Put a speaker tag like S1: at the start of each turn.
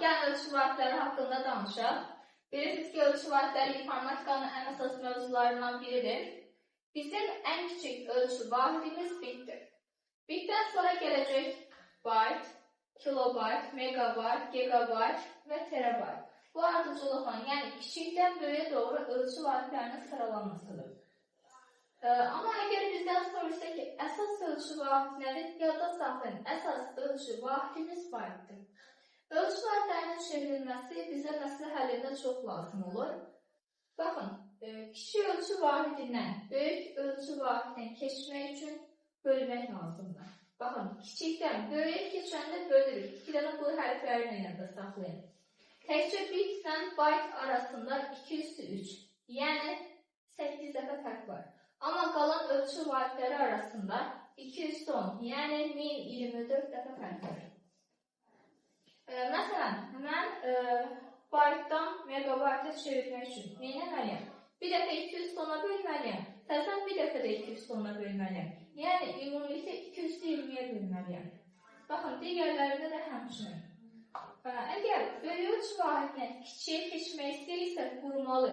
S1: gəlin ölçü vahidləri haqqında danışaq. Bilirsiniz ki, ölçü vahidləri informatikanın ən əsas mövzularından biridir. Bizim ən kiçik ölçü vahidimiz bitdir. Bitdən sonra gələcək byte, kilobayt, megabayt, gigabayt və terabayt. Bu ardıcılıqla, yəni kiçikdən böyüyə doğru ölçü vahidlərinin sıralanmasıdır. Amma əgər bizdən soruşsa ki, əsas ölçü vahid nədir? Yadda saxlayın, əsas ölçü vahidimiz bytedir. Ölçü vahidlərinin çevrilməsi bizə məsələ həllində çox lazım olur. Baxın, kiçik ölçü vahidindən böyük ölçü vahidinə keçmək üçün bölmək lazımdır. Baxın, kiçikdən böyüyə keçəndə bölürük. 2 dənə bu hərflərini yadda saxlayın. Təkcə bit ilə byte arasında 2/3, yəni 8 dəfə fərq var. Amma qalan ölçü vahidləri arasında 2/10, yəni 1024 dəfə fərq var. Məsələn, mən bytedan megabayta çevirmək üçün nə etməliyəm? Bir dəfə 210-a bölməliyəm, təzədən bir dəfə də 210-a bölməliyəm. Yəni, ümumilikdə 220-yə bölməliyəm. Baxın, digərlərində də həmçinin. Əgər böyük ölçü vahidinə kiçiyə keçmək istəyirsə, qurmalı.